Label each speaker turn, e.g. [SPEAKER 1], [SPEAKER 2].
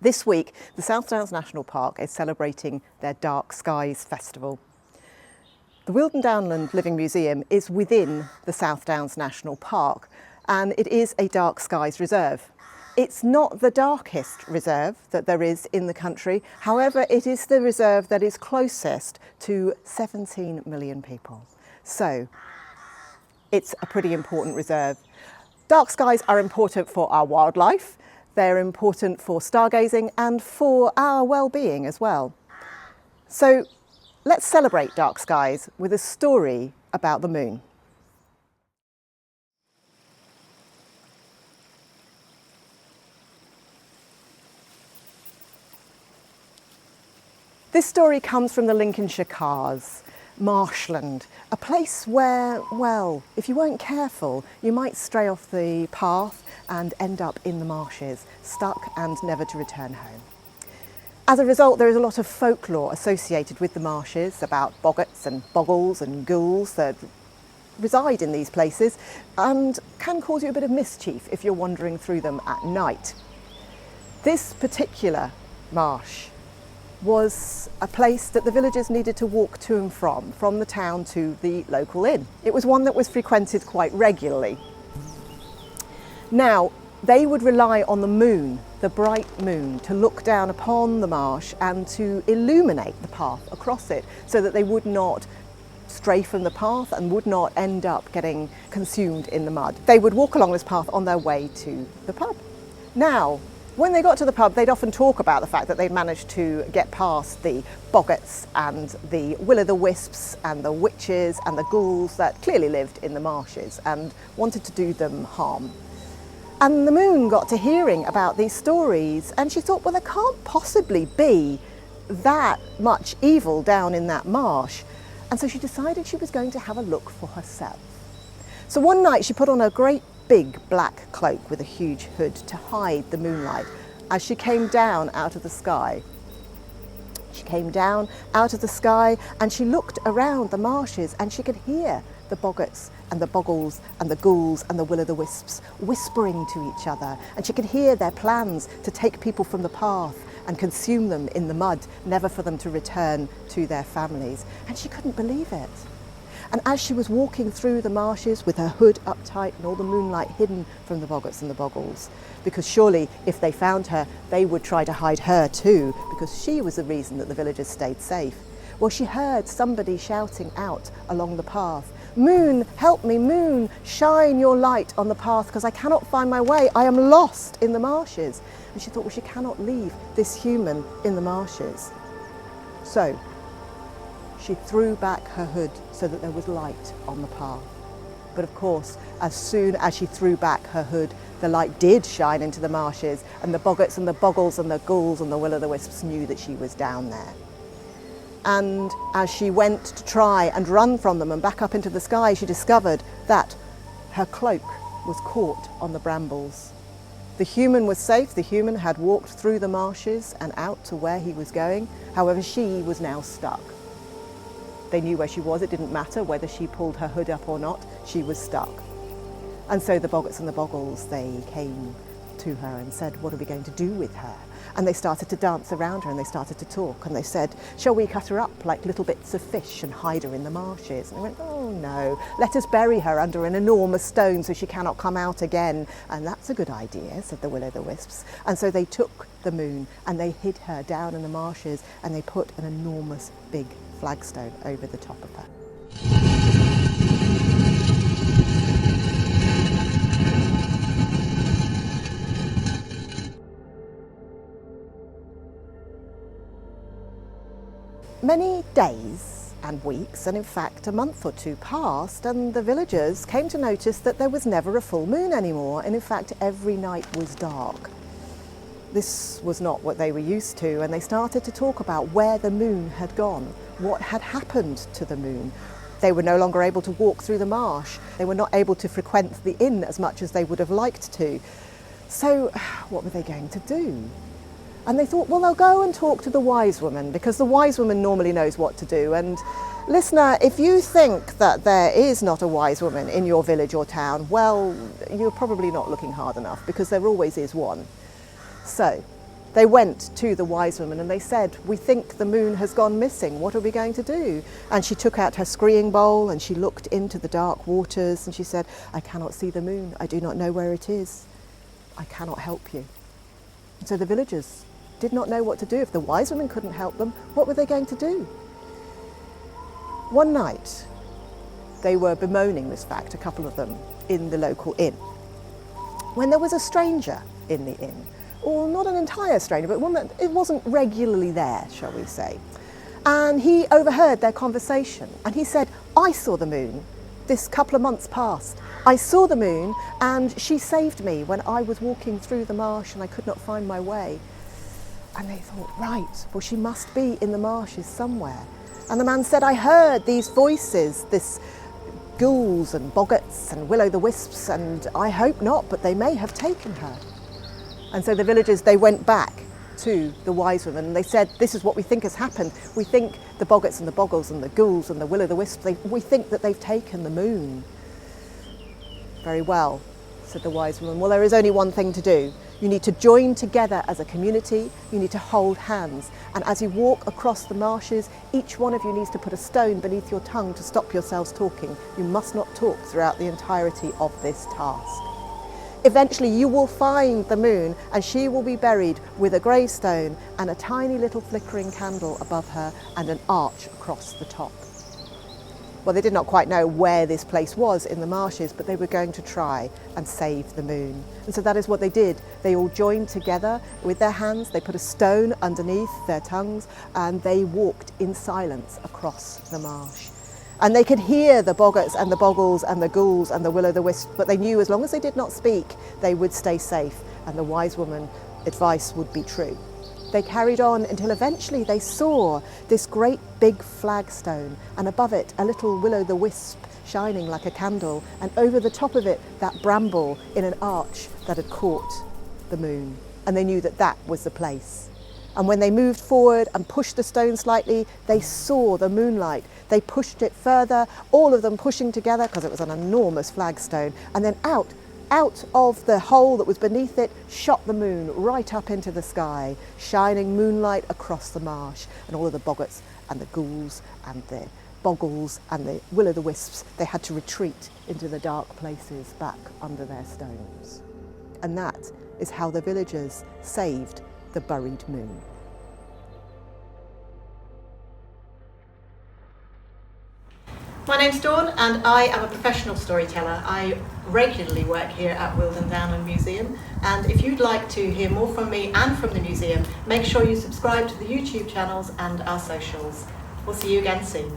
[SPEAKER 1] This week, the South Downs National Park is celebrating their Dark Skies Festival. The Weald Downland Living Museum is within the South Downs National Park, and it is a Dark Skies reserve. It's not the darkest reserve that there is in the country, however it is the reserve that is closest to 17 million people. So it's a pretty important reserve. Dark skies are important for our wildlife, they're important for stargazing and for our well-being as well. So let's celebrate dark skies with a story about the moon. This story comes from the Lincolnshire Cars, marshland, a place where, well, if you weren't careful, you might stray off the path and end up in the marshes, stuck and never to return home. As a result, there is a lot of folklore associated with the marshes about boggarts and boggles and ghouls that reside in these places and can cause you a bit of mischief if you're wandering through them at night. This particular marsh was a place that the villagers needed to walk to and from the town to the local inn. It was one that was frequented quite regularly. Now, they would rely on the moon, the bright moon, to look down upon the marsh and to illuminate the path across it so that they would not stray from the path and would not end up getting consumed in the mud. They would walk along this path on their way to the pub. Now, when they got to the pub, they'd often talk about the fact that they'd managed to get past the boggarts and the will-o'-the-wisps and the witches and the ghouls that clearly lived in the marshes and wanted to do them harm. And the moon got to hearing about these stories and she thought, well, there can't possibly be that much evil down in that marsh. And so she decided she was going to have a look for herself. So one night she put on a great big black cloak with a huge hood to hide the moonlight as she came down out of the sky. She came down out of the sky and she looked around the marshes and she could hear the boggarts and the boggles and the ghouls and the will-o'-the-wisps whispering to each other, and she could hear their plans to take people from the path and consume them in the mud, never for them to return to their families. And she couldn't believe it. And as she was walking through the marshes with her hood up tight and all the moonlight hidden from the boggarts and the boggles, because surely if they found her, they would try to hide her too, because she was the reason that the villagers stayed safe. Well, she heard somebody shouting out along the path, "Moon, help me, moon, shine your light on the path because I cannot find my way. I am lost in the marshes." And she thought, well, she cannot leave this human in the marshes. So she threw back her hood so that there was light on the path. But of course, as soon as she threw back her hood, the light did shine into the marshes, and the boggarts and the boggles and the ghouls and the will-o'-the-wisps knew that she was down there. And as she went to try and run from them and back up into the sky, she discovered that her cloak was caught on the brambles. The human was safe. The human had walked through the marshes and out to where he was going. However, she was now stuck. They knew where she was. It didn't matter whether she pulled her hood up or not. She was stuck. And so the boggarts and the boggles, they came to her and said, what are we going to do with her? And they started to dance around her and they started to talk. And they said, shall we cut her up like little bits of fish and hide her in the marshes? And they went, oh no, let us bury her under an enormous stone so she cannot come out again. And that's a good idea, said the will-o'-the-wisps. And so they took the moon and they hid her down in the marshes and they put an enormous big flagstone over the top of her. Many days and weeks, and in fact a month or two passed, and the villagers came to notice that there was never a full moon anymore, and in fact every night was dark. This was not what they were used to, and they started to talk about where the moon had gone, what had happened to the moon. They were no longer able to walk through the marsh. They were not able to frequent the inn as much as they would have liked to. So what were they going to do? And they thought, well, they'll go and talk to the wise woman, because the wise woman normally knows what to do. And listener, if you think that there is not a wise woman in your village or town, well, you're probably not looking hard enough, because there always is one. So They went to the wise woman and they said, "We think the moon has gone missing. What are we going to do?" And she took out her screeing bowl and she looked into the dark waters and she said, "I cannot see the moon. I do not know where it is. I cannot help you." And so the villagers did not know what to do. If the wise woman couldn't help them, what were they going to do? One night, they were bemoaning this fact, a couple of them, in the local inn, when there was a stranger in the inn. Or not an entire stranger, but one that it wasn't regularly there, shall we say. And he overheard their conversation and he said, "I saw the moon this couple of months past. I saw the moon and she saved me when I was walking through the marsh and I could not find my way." And they thought, right, well, she must be in the marshes somewhere. And the man said, "I heard these voices, this ghouls and boggarts and will-o'-the-wisps, and I hope not, but they may have taken her." And so the villagers, they went back to the wise woman and they said, "This is what we think has happened. We think the boggarts and the boggles and the ghouls and the will-o'-the-wisps, we think that they've taken the moon." "Very well," said the wise woman. "Well, there is only one thing to do. You need to join together as a community. You need to hold hands. And as you walk across the marshes, each one of you needs to put a stone beneath your tongue to stop yourselves talking. You must not talk throughout the entirety of this task. Eventually you will find the moon and she will be buried with a gravestone and a tiny little flickering candle above her and an arch across the top." Well, they did not quite know where this place was in the marshes, but they were going to try and save the moon. And so that is what they did. They all joined together with their hands, they put a stone underneath their tongues, and they walked in silence across the marsh. And they could hear the boggarts and the boggles and the ghouls and the will-o'-the-wisp, but they knew as long as they did not speak, they would stay safe and the wise woman's advice would be true. They carried on until eventually they saw this great big flagstone and above it a little will-o'-the-wisp shining like a candle, and over the top of it that bramble in an arch that had caught the moon. And they knew that that was the place. And when they moved forward and pushed the stone slightly, they saw the moonlight. They pushed it further, all of them pushing together because it was an enormous flagstone, and then out of the hole that was beneath it shot the moon right up into the sky, shining moonlight across the marsh. And all of the boggarts and the ghouls and the boggles and the will-o'-the-wisps, they had to retreat into the dark places back under their stones. And that is how the villagers saved the buried moon.
[SPEAKER 2] My name's Dawn and I am a professional storyteller. I regularly work here at Weald Downland Museum, and if you'd like to hear more from me and from the museum, make sure you subscribe to the YouTube channels and our socials. We'll see you again soon.